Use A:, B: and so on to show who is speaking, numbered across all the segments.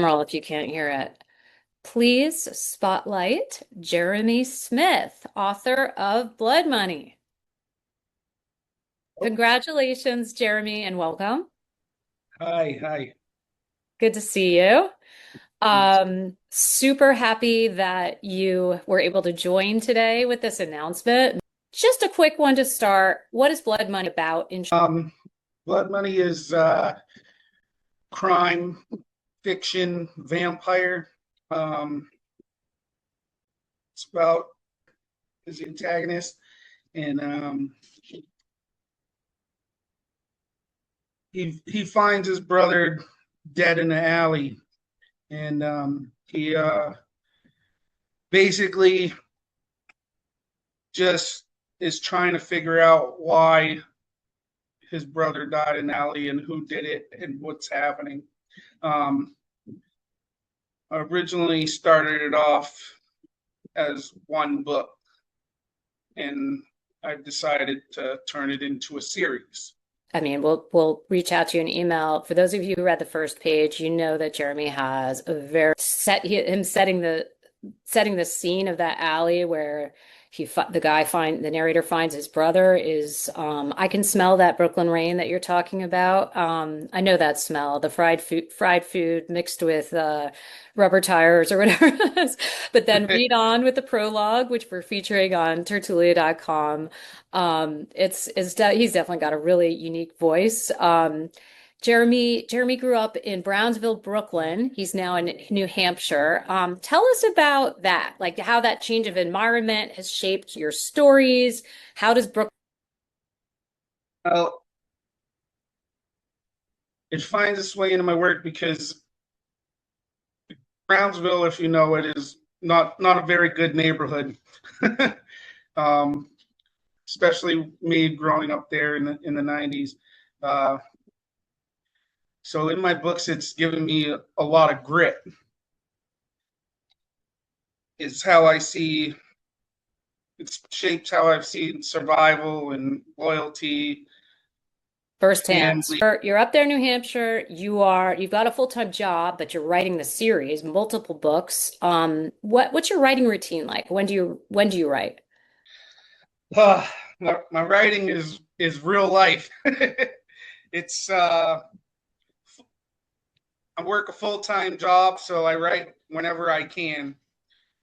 A: drum roll if you can't hear it. Please spotlight Jeremy Smith, author of Blood Money.
B: Oh,
A: Congratulations, Jeremy, and welcome.
B: hi, hi.
A: Good to see you. Super happy that you were able to join today with this announcement. Just a quick one to start. What is Blood Money about in
B: Um, Blood Money is crime, fiction, vampire. Um, it's about his antagonist, and he finds his brother dead in the alley, and he basically just is trying to figure out why his brother died in the alley and who did it and what's happening. Um, Originally started it off as one book, and I've decided to turn it into a series.
A: I mean, we'll reach out to you in email. For those of you who read the first page, you know that Jeremy has a very him setting the scene of that alley where the narrator finds his brother is I can smell that Brooklyn rain that you're talking about. I know that smell, the fried food mixed with rubber tires or whatever it is. But then read on with the prologue, which we're featuring on tertulia.com. He's definitely got a really unique voice. Jeremy grew up in Brownsville, Brooklyn. He's now in New Hampshire. Tell us about that, like how that change of environment has shaped your stories. How does Brooklyn?
B: Well, it finds its way into my work because Brownsville, if you know it, is not a very good neighborhood. um, Especially me growing up there in the 90s. Uh, so in my books, it's given me a lot of grit. Is how I see It shapes how I've seen survival and loyalty,
A: Firsthand.
B: family.
A: You're up there in New Hampshire. You've got a full-time job, but you're writing the series, multiple books. What's your writing routine like? When do you write?
B: Uh, my writing is real life. It's I work a full-time job, so I write whenever I can,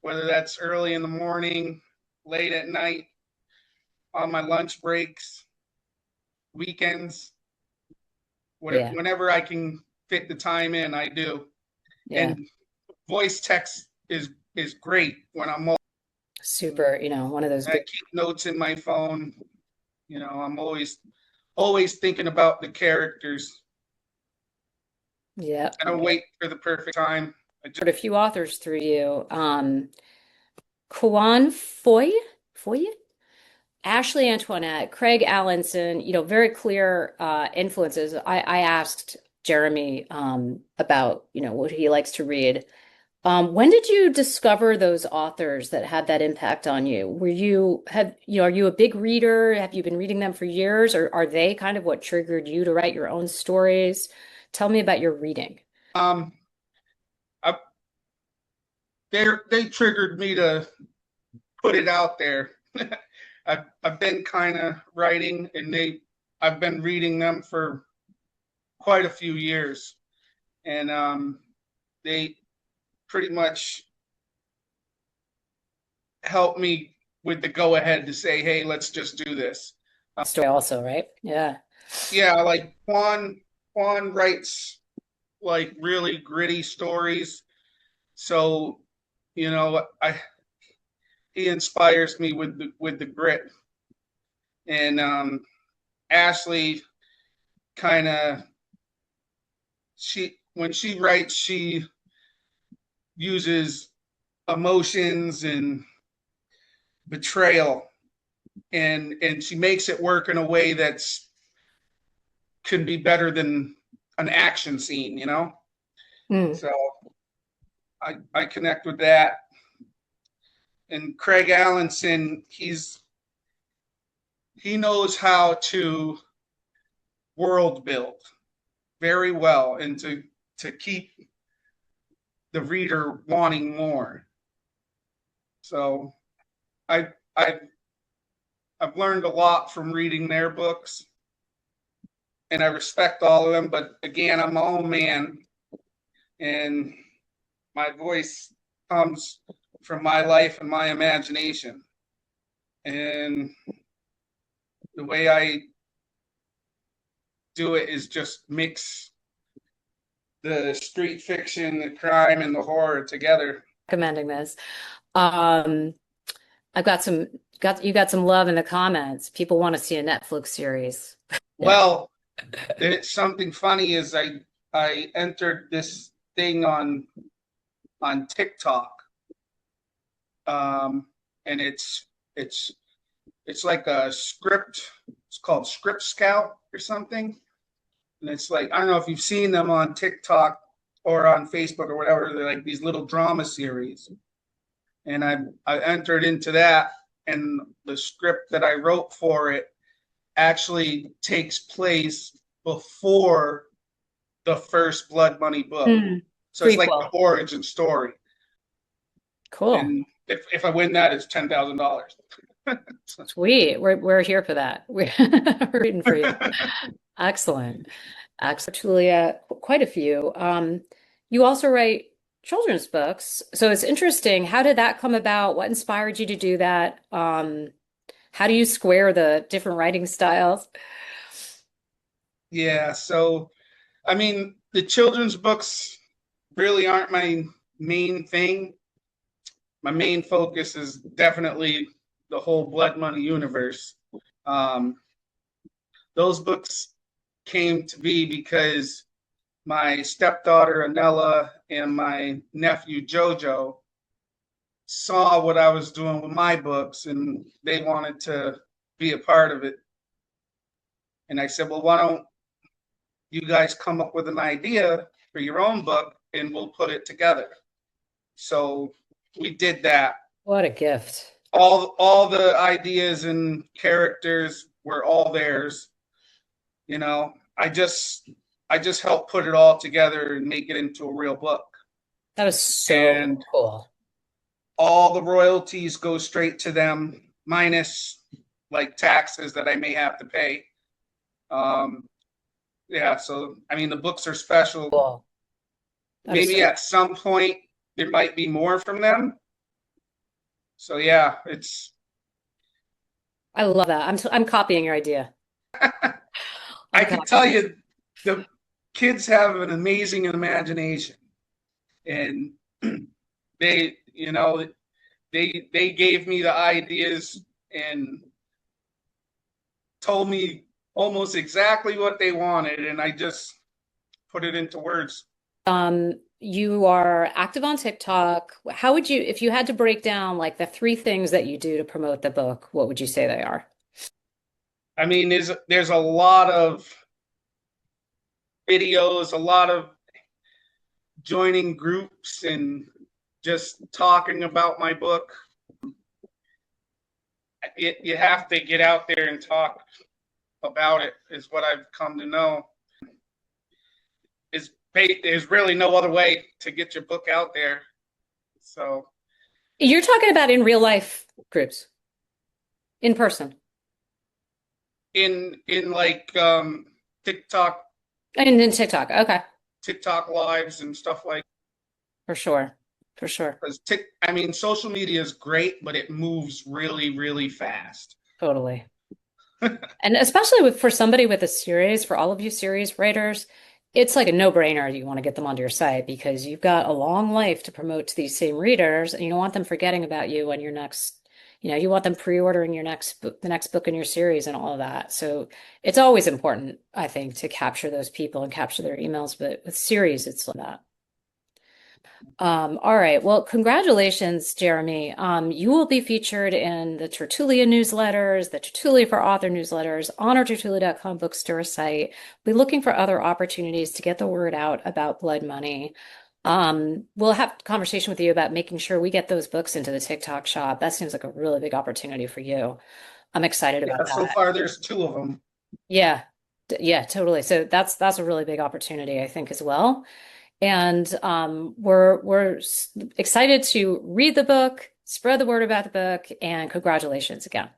B: whether that's early in the morning, late at night, on my lunch breaks, weekends,
A: Yeah,
B: whenever I can fit the time in, I do.
A: yeah.
B: And voice text is great when
A: Super, one of those
B: I
A: good.
B: keep notes in my phone. I'm always thinking about the characters.
A: Yeah.
B: I don't wait for the perfect time. I just
A: Heard a few authors through you. Kwan Foy, Ashley Antoinette, Craig Allinson, very clear influences. I asked Jeremy about, what he likes to read. When did you discover those authors that had that impact on you? Are you a big reader? Have you been reading them for years, or are they kind of what triggered you to write your own stories? Tell me about your reading.
B: um I, they triggered me to put it out there. I've been kind of writing, and I've been reading them for quite a few years, and they pretty much helped me with the go ahead to say, hey, let's just do this.
A: Story also, right? Yeah.
B: Yeah, like Juan writes like really gritty stories. So, I he inspires me with the grit. And Ashley kind of she when she writes, she uses emotions and betrayal, and she makes it work in a way that's can be better than an action scene.
A: Mm.
B: So I connect with that. And Craig Allinson, he knows how to world build very well, and to keep the reader wanting more. So I I've I've learned a lot from reading their books, and I respect all of them. But again, I'm my own man, and my voice comes from my life and my imagination. And the way I do it is just mix the street fiction, the crime, and the horror together.
A: Recommending this. Um, I've got some got some love in the comments. People want to see a Netflix series. Yeah.
B: Well, it's something funny is I entered this thing on TikTok, and it's like a script. It's called Script Scout or something, and it's like I don't know if you've seen them on TikTok or on Facebook or whatever. They're like these little drama series, and I entered into that, and the script that I wrote for it actually takes place before the first Blood Money book.
A: Hmm.
B: So it's like the
A: Prequel.
B: origin story.
A: Cool.
B: And if I win that, it's $10,000.
A: Sweet. We're here for that. We're rooting for you. Excellent. Excellent. Julia, quite a few. You also write children's books. So it's interesting. How did that come about? What inspired you to do that? How do you square the different writing styles?
B: Yeah, so I mean, the children's books really aren't my main thing. My main focus is definitely the whole Blood Money universe. Um, those books came to be because my stepdaughter Anella and my nephew Jojo saw what I was doing with my books and they wanted to be a part of it. And I said, well, why don't you guys come up with an idea for your own book and we'll put it together. So we did that.
A: What a gift.
B: All the ideas and characters were all theirs. You know, I just helped put it all together and make it into a real book.
A: That was so
B: And
A: cool.
B: all the royalties go straight to them, minus like taxes that I may have to pay. Um, yeah, so I mean the books are special.
A: Cool. That is
B: Maybe
A: so
B: at some point there might be more from them. So yeah, it's
A: I love that. I'm copying your idea.
B: I
A: I'm
B: can tell
A: copying.
B: you the kids have an amazing imagination, and they gave me the ideas and told me almost exactly what they wanted, and I just put it into words.
A: You are active on TikTok. How would you, if you had to break down like the three things that you do to promote the book, what would you say they are?
B: I mean, there's a lot of videos, a lot of joining groups, and just talking about my book. You have to get out there and talk about it, is what I've come to know. There's really no other way to get your book out there. So
A: You're talking about in real life groups, in person,
B: in like TikTok
A: and in TikTok. Okay,
B: TikTok lives and stuff like
A: for sure, for sure,
B: because I mean social media is great, but it moves really really fast.
A: totally. And especially for somebody with a series, for all of you series writers, it's like a no-brainer you want to get them onto your site because you've got a long life to promote to these same readers, and you don't want them forgetting about you when your next, you want them pre-ordering your next book, the next book in your series and all of that. So it's always important, I think, to capture those people and capture their emails, but with series, it's like that. All right. Well, congratulations, Jeremy. You will be featured in the Tertulia newsletters, the Tertulia for Author newsletters, on our tertulia.com bookstore site. We're looking for other opportunities to get the word out about Blood Money. We'll have a conversation with you about making sure we get those books into the TikTok shop. That seems like a really big opportunity for you. I'm excited about
B: Yeah, so
A: that.
B: far there's two of them.
A: Yeah. Yeah, totally. So that's a really big opportunity, I think, as well. And we're excited to read the book, spread the word about the book, and congratulations again.